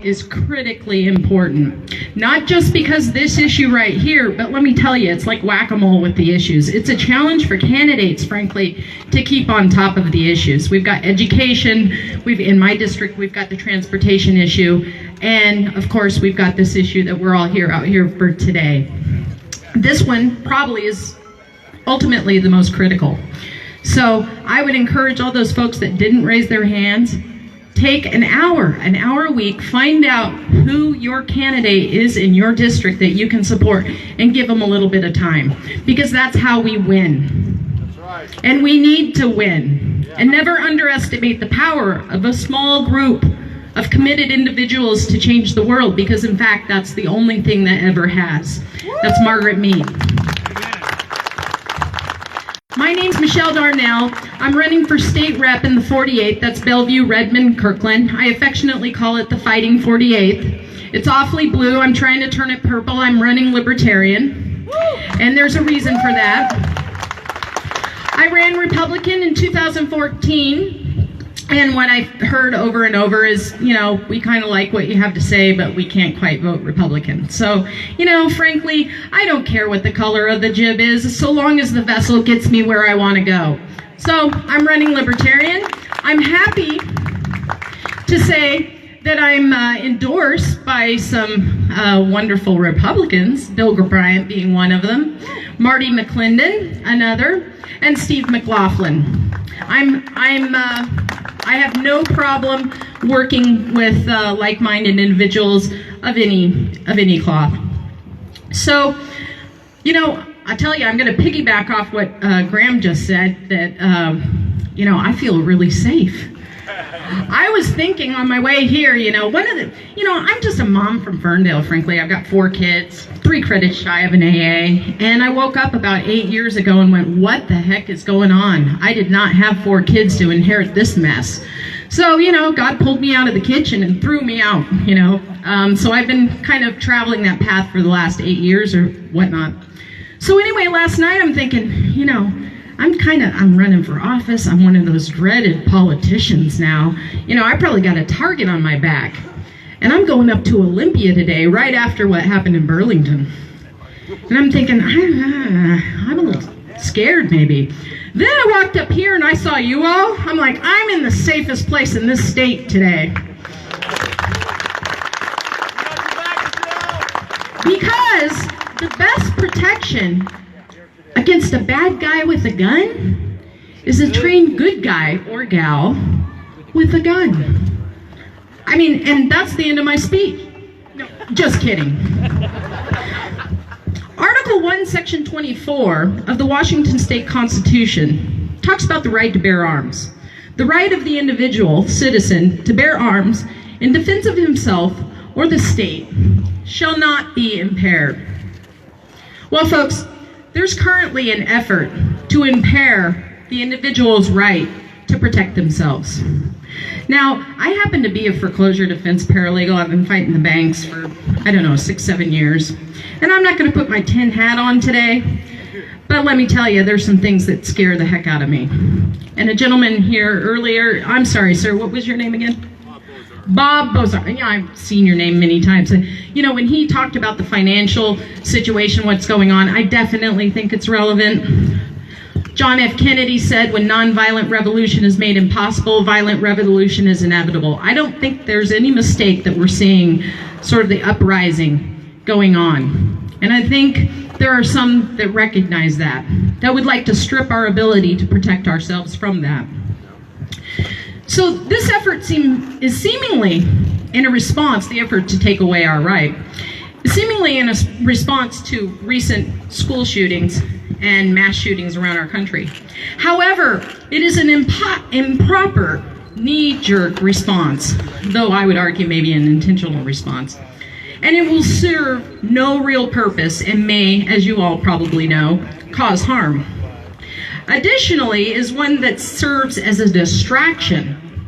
is critically important. Not just because this issue right here, but let me tell you, it's like whack-a-mole with the issues. It's a challenge for candidates, frankly, to keep on top of the issues. We've got education, in my district, we've got the transportation issue, and of course, we've got this issue that we're all out here for today. This one probably is ultimately the most critical. So I would encourage all those folks that didn't raise their hands, take an hour a week, find out who your candidate is in your district that you can support and give them a little bit of time, because that's how we win. That's right. And we need to win. Yeah. And never underestimate the power of a small group of committed individuals to change the world, because in fact, that's the only thing that ever has. That's Margaret Mead. My name's Michelle Darnell. I'm running for state rep in the 48th. That's Bellevue, Redmond, Kirkland. I affectionately call it the Fighting 48th. It's awfully blue. I'm trying to turn it purple. I'm running Libertarian. And there's a reason for that. I ran Republican in 2014. And what I've heard over and over is, you know, we kind of like what you have to say, but we can't quite vote Republican. So, you know, frankly, I don't care what the color of the jib is, so long as the vessel gets me where I want to go. So I'm running Libertarian. I'm happy to say that I'm endorsed by some wonderful Republicans, Bill Bryant being one of them, Marty McClendon, another, and Steve McLaughlin. I have no problem working with like-minded individuals of any cloth. So, you know, I tell you, I'm going to piggyback off what Graham just said, that, you know, I feel really safe. I was thinking on my way here, you know, I'm just a mom from Ferndale, frankly. I've got 4 kids, 3 credits shy of an AA, and I woke up about 8 years ago and went, what the heck is going on? I did not have 4 kids to inherit this mess. So, you know, God pulled me out of the kitchen and threw me out, you know. So I've been kind of traveling that path for the last 8 years or whatnot. So anyway, last night I'm thinking, you know, I'm running for office. I'm one of those dreaded politicians now. You know, I probably got a target on my back. And I'm going up to Olympia today, right after what happened in Burlington. And I'm thinking, I'm a little scared maybe. Then I walked up here and I saw you all. I'm like, I'm in the safest place in this state today. Because the best protection against a bad guy with a gun is a trained good guy or gal with a gun. I mean, and that's the end of my speech. No, just kidding. Article 1, Section 24 of the Washington State Constitution talks about the right to bear arms. The right of the individual citizen to bear arms in defense of himself or the state shall not be impaired. Well, folks, there's currently an effort to impair the individual's right to protect themselves. Now, I happen to be a foreclosure defense paralegal. I've been fighting the banks for, 6-7 years. And I'm not going to put my tin hat on today, but let me tell you, there's some things that scare the heck out of me. And a gentleman here earlier, I'm sorry, sir, what was your name again? Bob Bozar. Yeah, I've seen your name many times. You know, when he talked about the financial situation, what's going on, I definitely think it's relevant. John F. Kennedy said, when nonviolent revolution is made impossible, violent revolution is inevitable. I don't think there's any mistake that we're seeing sort of the uprising going on. And I think there are some that recognize that would like to strip our ability to protect ourselves from that. So this effort is seemingly in a response, the effort to take away our right, seemingly in a response to recent school shootings and mass shootings around our country. However, it is an improper knee-jerk response, though I would argue maybe an intentional response. And it will serve no real purpose and may, as you all probably know, cause harm. Additionally, is one that serves as a distraction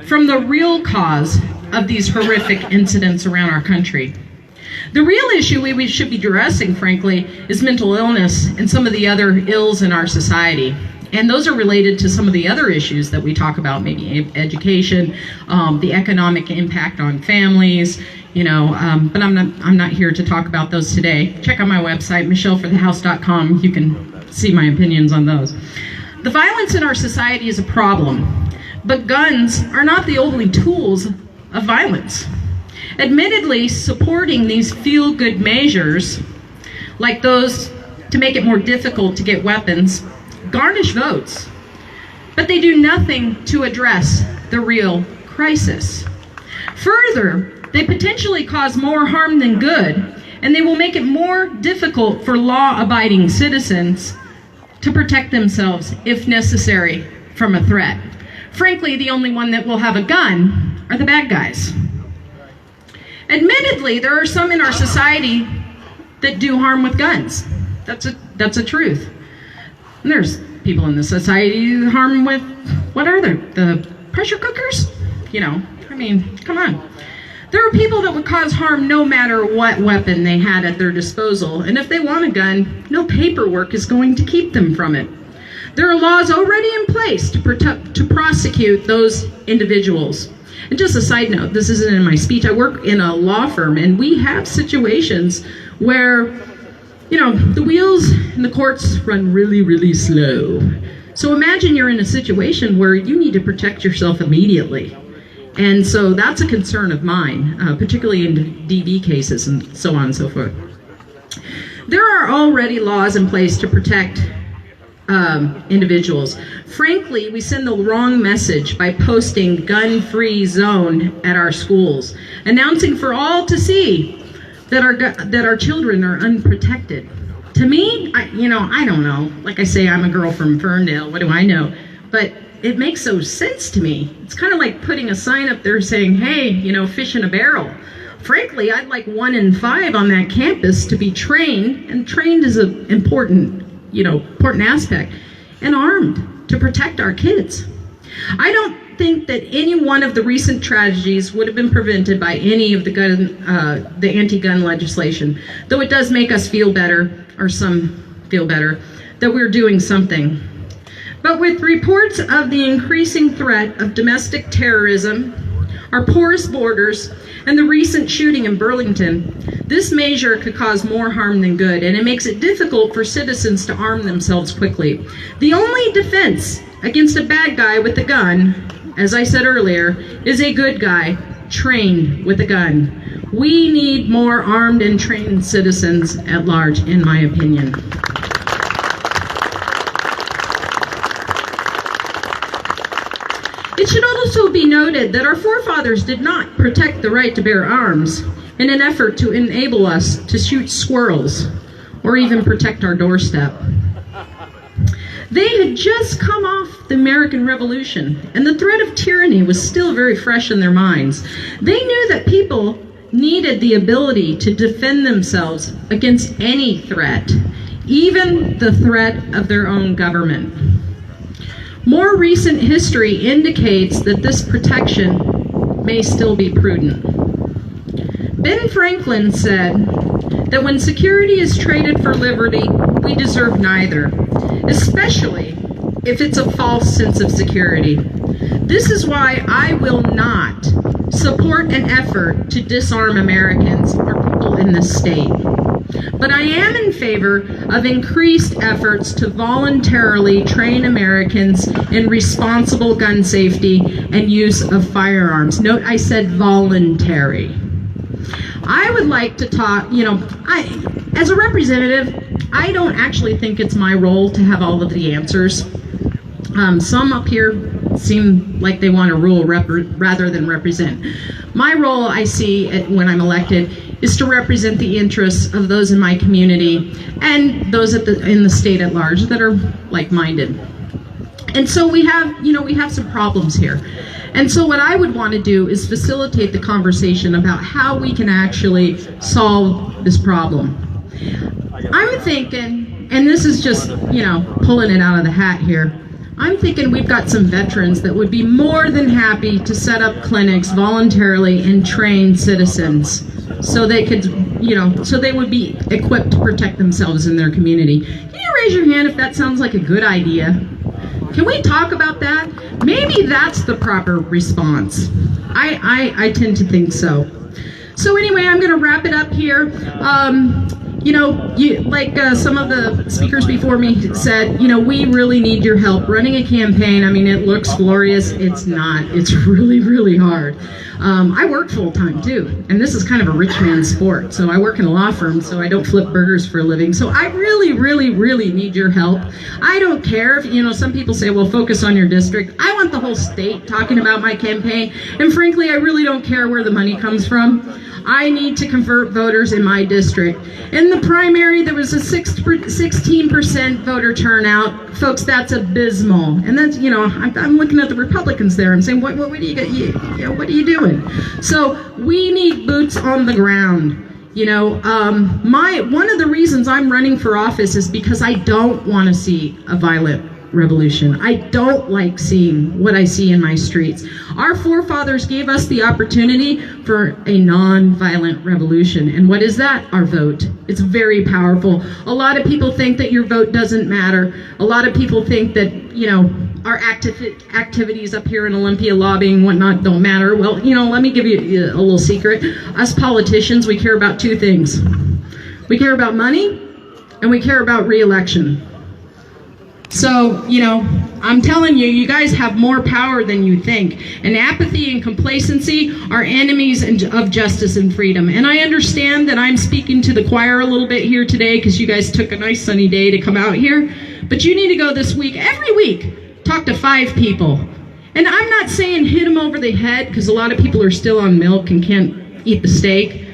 from the real cause of these horrific incidents around our country. The real issue we should be addressing, frankly, is mental illness and some of the other ills in our society. And those are related to some of the other issues that we talk about, maybe education, the economic impact on families, but I'm not here to talk about those today. Check out my website, michelleforthehouse.com. You can see my opinions on those. The violence in our society is a problem, but guns are not the only tools of violence. Admittedly, supporting these feel-good measures, like those to make it more difficult to get weapons, garnish votes, but they do nothing to address the real crisis. Further, they potentially cause more harm than good, and they will make it more difficult for law-abiding citizens to protect themselves, if necessary, from a threat. Frankly, the only one that will have a gun are the bad guys. Admittedly, there are some in our society that do harm with guns. That's a truth. And there's people in the society who harm with, what are they? The pressure cookers? Come on. There are people that would cause harm no matter what weapon they had at their disposal. And if they want a gun, no paperwork is going to keep them from it. There are laws already in place to prosecute those individuals. And just a side note, this isn't in my speech. I work in a law firm, and we have situations where the wheels in the courts run really, really slow. So imagine you're in a situation where you need to protect yourself immediately. And so that's a concern of mine, particularly in DV cases and so on and so forth. There are already laws in place to protect individuals. Frankly, we send the wrong message by posting gun-free zone at our schools, announcing for all to see that our children are unprotected. To me, I don't know. Like I say, I'm a girl from Ferndale. What do I know? But it makes no sense to me. It's kind of like putting a sign up there saying, hey, fish in a barrel. Frankly, I'd like 1 in 5 on that campus to be trained, and trained is an important aspect, and armed to protect our kids. I don't think that any one of the recent tragedies would have been prevented by any of the anti-gun legislation, though it does make us feel better, or some feel better, that we're doing something. But with reports of the increasing threat of domestic terrorism, our porous borders, and the recent shooting in Burlington, this measure could cause more harm than good, and it makes it difficult for citizens to arm themselves quickly. The only defense against a bad guy with a gun, as I said earlier, is a good guy trained with a gun. We need more armed and trained citizens at large, in my opinion. It should also be noted that our forefathers did not protect the right to bear arms in an effort to enable us to shoot squirrels or even protect our doorstep. They had just come off the American Revolution, and the threat of tyranny was still very fresh in their minds. They knew that people needed the ability to defend themselves against any threat, even the threat of their own government. More recent history indicates that this protection may still be prudent. Ben Franklin said that when security is traded for liberty, we deserve neither, especially if it's a false sense of security. This is why I will not support an effort to disarm Americans or people in this state. But I am in favor of increased efforts to voluntarily train Americans in responsible gun safety and use of firearms. Note I said voluntary. I would like to talk, as a representative, I don't actually think it's my role to have all of the answers. Some up here seem like they want to rule rather than represent. My role, I see when I'm elected, is to represent the interests of those in my community and those in the state at large that are like-minded. And so we have some problems here. And so what I would want to do is facilitate the conversation about how we can actually solve this problem. I'm thinking, and this is just, pulling it out of the hat here, I'm thinking we've got some veterans that would be more than happy to set up clinics voluntarily and train citizens so they could, so they would be equipped to protect themselves in their community. Can you raise your hand if that sounds like a good idea? Can we talk about that? Maybe that's the proper response. I tend to think so. So anyway, I'm going to wrap it up here. Some of the speakers before me said, we really need your help running a campaign. I mean, it looks glorious. It's not. It's really, really hard. I work full time too, and this is kind of a rich man's sport. So I work in a law firm, so I don't flip burgers for a living. So I really, really, really need your help. I don't care if, some people say, well, focus on your district. I want the whole state talking about my campaign. And frankly, I really don't care where the money comes from. I need to convert voters in my district. In the primary, there was a 16% voter turnout. Folks, that's abysmal. And that's, I'm looking at the Republicans there. I'm saying, what do you get? What are you doing? So we need boots on the ground. One of the reasons I'm running for office is because I don't want to see a violent revolution. I don't like seeing what I see in my streets. Our forefathers gave us the opportunity for a non-violent revolution. And what is that? Our vote. It's very powerful. A lot of people think that your vote doesn't matter. A lot of people think that, our activities up here in Olympia, lobbying, whatnot, don't matter. Well, let me give you a little secret. Us politicians, we care about two things. We care about money, and we care about re-election. So, I'm telling you, you guys have more power than you think. And apathy and complacency are enemies of justice and freedom. And I understand that I'm speaking to the choir a little bit here today because you guys took a nice sunny day to come out here. But you need to go this week, every week, talk to 5 people. And I'm not saying hit them over the head because a lot of people are still on milk and can't eat the steak.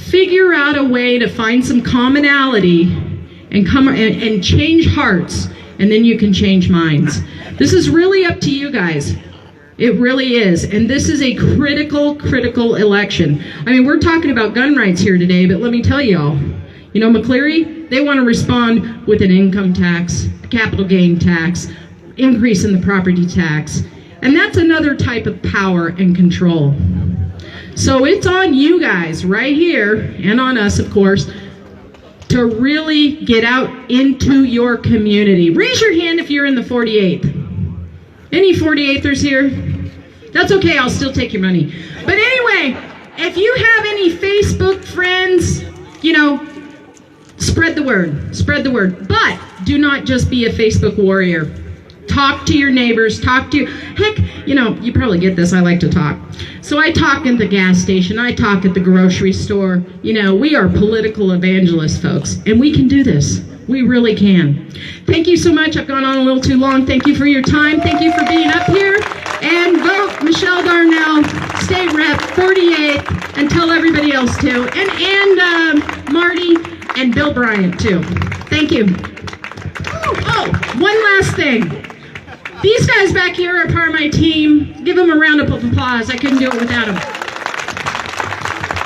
Figure out a way to find some commonality and come and change hearts. And then you can change minds. This is really up to you guys. It really is. And this is a critical election. I mean, we're talking about gun rights here today, but let me tell y'all, McCleary, they want to respond with an income tax, a capital gain tax, increase in the property tax. And that's another type of power and control. So it's on you guys right here, and on us, of course, to really get out into your community. Raise your hand if you're in the 48th. Any 48ers here? That's okay, I'll still take your money. But anyway, if you have any Facebook friends, spread the word. But do not just be a Facebook warrior. Talk to your neighbors, heck, you probably get this, I like to talk. So I talk at the gas station, I talk at the grocery store. We are political evangelists, folks, and we can do this. We really can. Thank you so much. I've gone on a little too long. Thank you for your time. Thank you for being up here. And vote Michelle Darnell, State Rep 48th, and tell everybody else too. And Marty and Bill Bryant too. Thank you. Oh, one last thing. These guys back here are part of my team. Give them a round of applause. I couldn't do it without them.